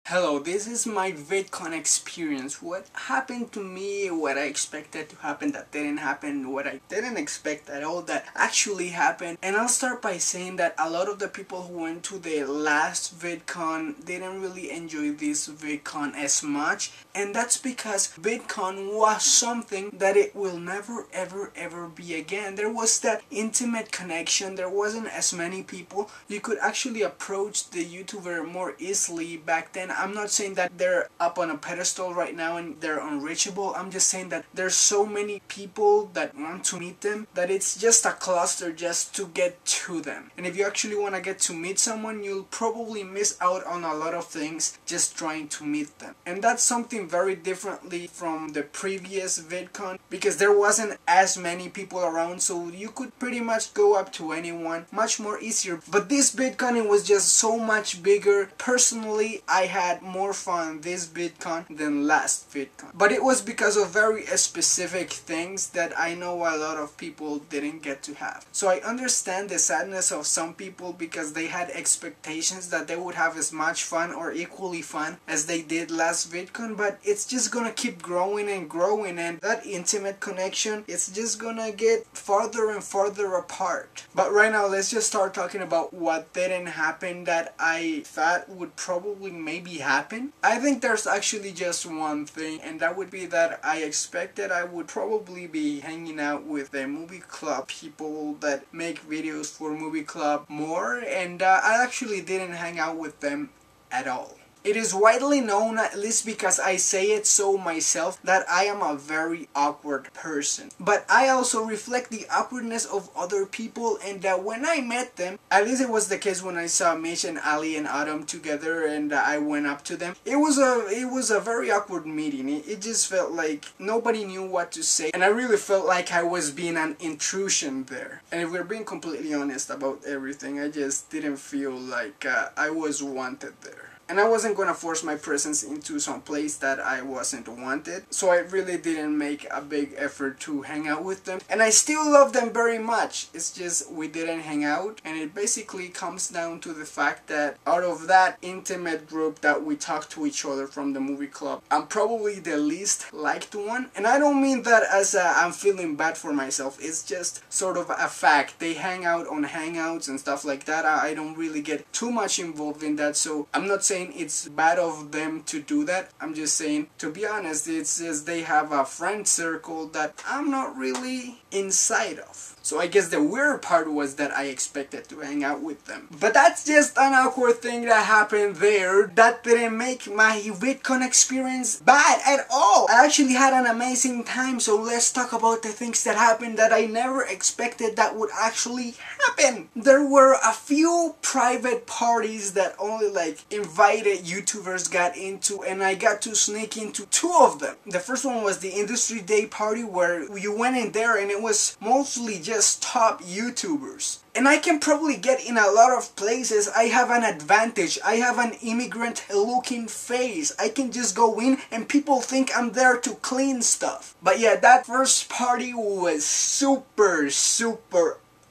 Hello, this is my VidCon experience. What happened to me, what I expected to happen that didn't happen, what I didn't expect at all that actually happened. And I'll start by saying that a lot of the people who went to the last VidCon didn't really enjoy this VidCon as much. And that's because VidCon was something that it will never ever be again. There was that intimate connection, there wasn't as many people. You could actually approach the YouTuber more easily back then. I'm not saying that they're up on a pedestal right now and they're unreachable. I'm just saying that there's so many people that want to meet them that it's just a cluster just to get to them. And if you actually want to get to meet someone, you'll probably miss out on a lot of things just trying to meet them. And that's something very differently from the previous VidCon because there wasn't as many people around, so you could pretty much go up to anyone much more easier. But this VidCon, it was just so much bigger. Personally, I had more fun this VidCon than last VidCon. But it was because of very specific things that I know a lot of people didn't get to have. So I understand the sadness of some people because they had expectations that they would have as much fun or equally fun as they did last VidCon, but it's just gonna keep growing and growing, and that intimate connection, it's just gonna get farther and farther apart. But right now, let's just start talking about what didn't happen that I thought would probably maybe happen. I think there's actually just one thing, and that would be that I expected I would probably be hanging out with the movie club people that make videos for movie club more, and I actually didn't hang out with them at all. It is widely known, at least because I say it so myself, that I am a very awkward person. But I also reflect the awkwardness of other people, and that when I met them, at least it was the case when I saw Mish and Ali and Autumn together and I went up to them. It was a very awkward meeting. It just felt like nobody knew what to say, and I really felt like I was being an intrusion there. And if we're being completely honest about everything, I just didn't feel like I was wanted there. And I wasn't gonna force my presence into some place that I wasn't wanted, so I really didn't make a big effort to hang out with them. And I still love them very much, it's just we didn't hang out, and it basically comes down to the fact that out of that intimate group that we talk to each other from the movie club, I'm probably the least liked one. And I don't mean that as I'm feeling bad for myself, it's just sort of a fact. They hang out on hangouts and stuff like that. I don't really get too much involved in that, so I'm not saying it's bad of them to do that. I'm just saying, to be honest, it's just they have a friend circle that I'm not really inside of. So I guess the weird part was that I expected to hang out with them. But that's just an awkward thing that happened there. That didn't make my VidCon experience bad at all. I actually had an amazing time, so let's talk about the things that happened that I never expected that would actually happen. There were a few private parties that only like invited YouTubers got into, and I got to sneak into two of them. The first one was the Industry Day party, where you went in there and it was mostly just top YouTubers. And I can probably get in a lot of places. I have an advantage. I have an immigrant looking face. I can just go in and people think I'm there to clean stuff. But yeah, that first party was super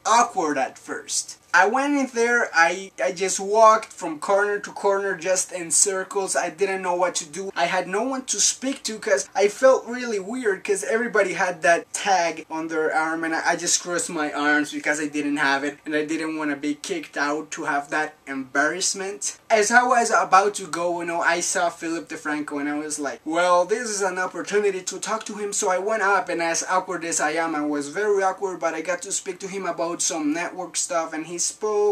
awkward at first. I went in there, I just walked from corner to corner just in circles. I didn't know what to do. I had no one to speak to because I felt really weird because everybody had that tag on their arm, and I just crossed my arms because I didn't have it and I didn't want to be kicked out to have that embarrassment. As I was about to go, I saw Philip DeFranco and I was like, well, this is an opportunity to talk to him. So I went up, and as awkward as I am, I was very awkward, but I got to speak to him about some network stuff, and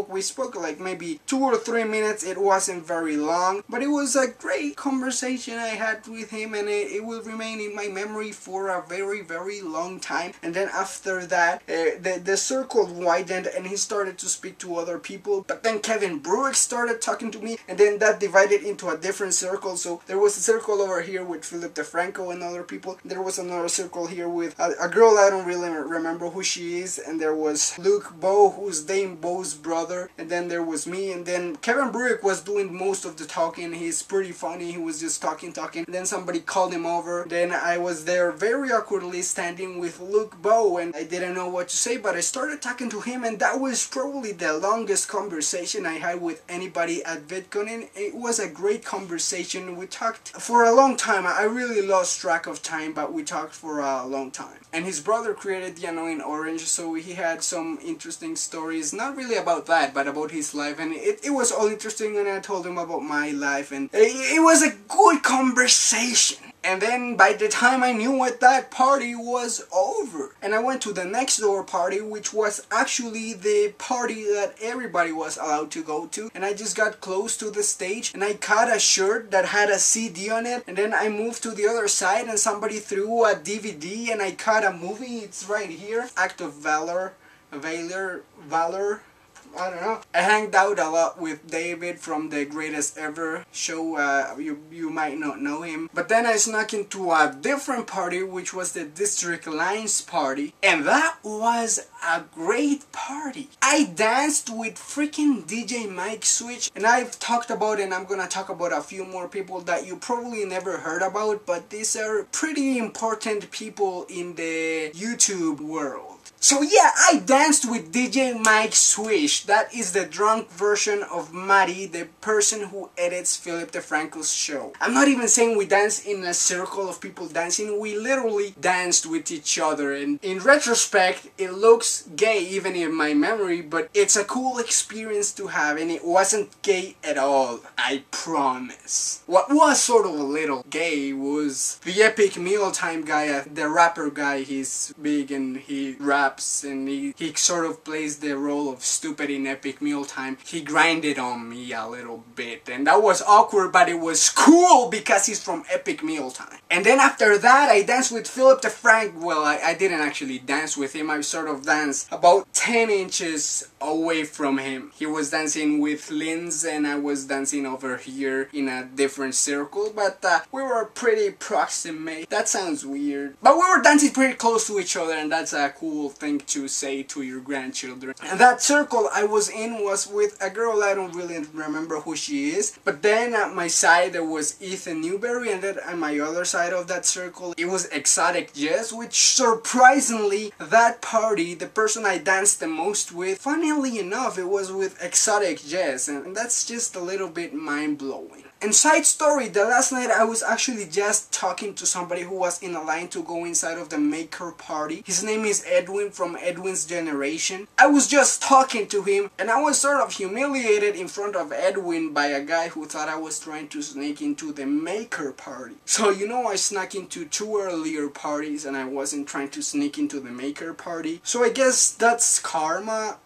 we spoke like maybe 2 or 3 minutes. It wasn't very long, but it was a great conversation I had with him, and it will remain in my memory for a very long time. And then after that, the circle widened and he started to speak to other people, but then Kevin Brooks started talking to me, and then that divided into a different circle. So there was a circle over here with Philip DeFranco and other people. There was another circle here with a girl I don't really remember who she is, and there was Luke Bowe, whose name Bowe Joe's brother, and then there was me, and then Kevin Brick was doing most of the talking. He's pretty funny. He was just talking. And then somebody called him over. Then I was there very awkwardly standing with Luke Bow, and I didn't know what to say, but I started talking to him, and that was probably the longest conversation I had with anybody at VidCon, and it was a great conversation. We talked for a long time. I really lost track of time, but we talked for a long time. And his brother created the Annoying Orange, so he had some interesting stories, not really about that, but about his life, and it was all interesting, and I told him about my life, and it was a good conversation. And then by the time I knew it, that party was over. And I went to the next door party, which was actually the party that everybody was allowed to go to. And I just got close to the stage, and I caught a shirt that had a CD on it. And then I moved to the other side, and somebody threw a DVD, and I caught a movie. It's right here. Act of Valor. I don't know. I hanged out a lot with David from the Greatest Ever show. You might not know him. But then I snuck into a different party, which was the District Lines party. And that was a great party. I danced with freaking DJ Mike Switch. And I've talked about, and I'm gonna talk about a few more people that you probably never heard about. But these are pretty important people in the YouTube world. So yeah, I danced with DJ Mike Swish. That is the drunk version of Matty, the person who edits Philip DeFranco's show. I'm not even saying we danced in a circle of people dancing. We literally danced with each other. And in retrospect, it looks gay even in my memory, but it's a cool experience to have, and it wasn't gay at all, I promise. What was sort of a little gay was the Epic Mealtime guy, the rapper guy. He's big and he raps, and he sort of plays the role of stupid in Epic Mealtime. He grinded on me a little bit, and that was awkward, but it was cool because he's from Epic Mealtime. And then after that, I danced with Philip DeFranco. Well, I didn't actually dance with him. I sort of danced about 10 inches away from him. He was dancing with Linz, and I was dancing over here in a different circle, but we were pretty proximate. That sounds weird, but we were dancing pretty close to each other, and that's a cool thing to say to your grandchildren. And that circle I was in was with a girl. I don't really remember who she is, but then at my side there was Ethan Newberry, and then at my other side of that circle it was Exotic Jess, which surprisingly, that party, the person I danced the most with, funnily enough, it was with Exotic Jess, and that's just a little bit mind-blowing. And side story, the last night I was actually just talking to somebody who was in a line to go inside of the Maker party. His name is Edwin from Edwin's Generation. I was just talking to him, and I was sort of humiliated in front of Edwin by a guy who thought I was trying to sneak into the Maker party. So you know, I snuck into 2 earlier parties and I wasn't trying to sneak into the Maker party. So I guess that's karma.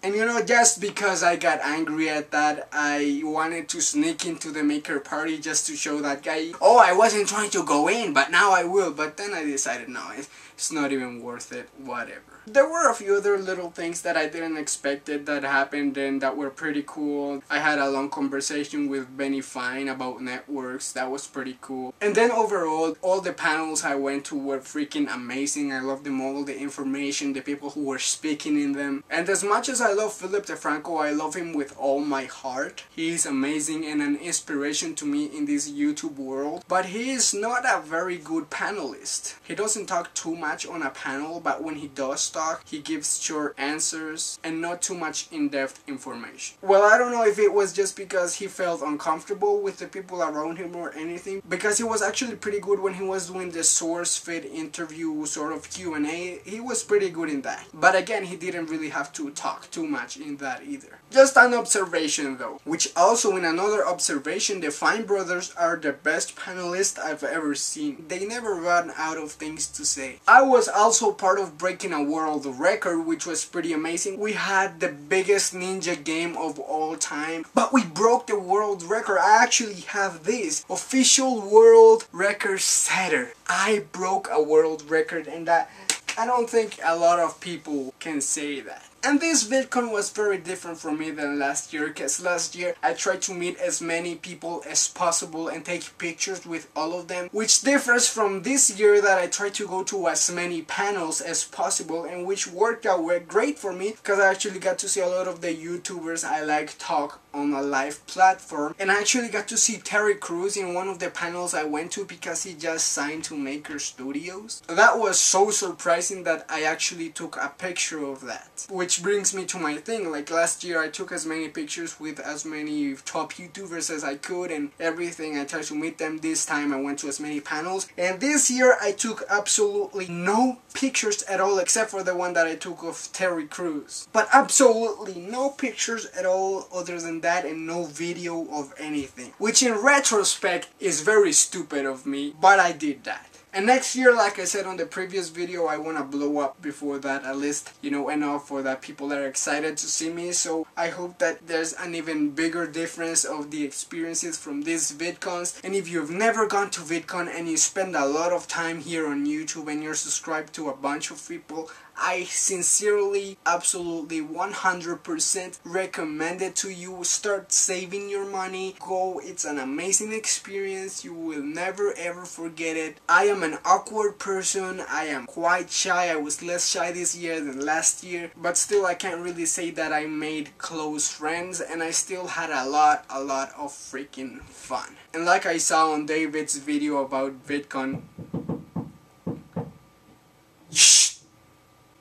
And you know, just because I got angry at that, I wanted to sneak into the Maker party just to show that guy, oh, I wasn't trying to go in, but now I will. But then I decided, no, it's not even worth it, whatever. There were a few other little things that I didn't expect that happened and that were pretty cool. I had a long conversation with Benny Fine about networks. That was pretty cool. And then overall, all the panels I went to were freaking amazing. I loved them all, the information, the people who were speaking in them. And as much as I love Philip DeFranco, I love him with all my heart. He is amazing and an inspiration to me in this YouTube world. But he is not a very good panelist. He doesn't talk too much on a panel, but when he does talk, he gives short answers and not too much in-depth information. Well, I don't know if it was just because he felt uncomfortable with the people around him or anything, because he was actually pretty good when he was doing the SourceFed interview sort of Q&A. He was pretty good in that. But again, he didn't really have to talk too much in that either. Just an observation though, which also in another observation, the Fine brothers are the best panelists I've ever seen. They never run out of things to say. I was also part of breaking a world record, which was pretty amazing. We had the biggest ninja game of all time, but we broke the world record. I actually have this official world record setter. I broke a world record, and that I don't think a lot of people can say that. And this VidCon was very different for me than last year, because last year I tried to meet as many people as possible and take pictures with all of them, which differs from this year that I tried to go to as many panels as possible, and which worked out great for me because I actually got to see a lot of the YouTubers I like talk on a live platform, and I actually got to see Terry Crews in one of the panels I went to because he just signed to Maker Studios. That was so surprising that I actually took a picture of that. Which brings me to my thing, like last year I took as many pictures with as many top YouTubers as I could and everything. I tried to meet them. This time I went to as many panels, and this year I took absolutely no pictures at all except for the one that I took of Terry Crews. But absolutely no pictures at all other than that, and no video of anything. Which in retrospect is very stupid of me, but I did that. And next year, like I said on the previous video, I want to blow up before that, at least, you know, enough for that people are excited to see me. So I hope that there's an even bigger difference of the experiences from these VidCons. And if you've never gone to VidCon and you spend a lot of time here on YouTube and you're subscribed to a bunch of people, I sincerely, absolutely, 100% recommend it to you. Start saving your money. Go, it's an amazing experience. You will never ever forget it. I am an awkward person. I am quite shy. I was less shy this year than last year. But still, I can't really say that I made close friends. And I still had a lot of freaking fun. And like I saw on David's video about VidCon,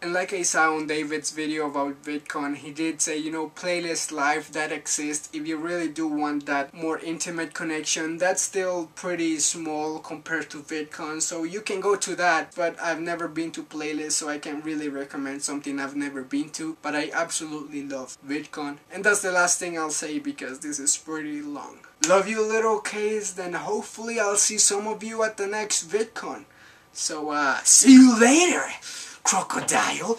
and like I saw on David's video about VidCon, he did say, you know, playlist live, that exists. If you really do want that more intimate connection, that's still pretty small compared to VidCon, so you can go to that. But I've never been to playlist, so I can't really recommend something I've never been to. But I absolutely love VidCon. And that's the last thing I'll say because this is pretty long. Love you, little K's, then hopefully I'll see some of you at the next VidCon. So, see you later, crocodile.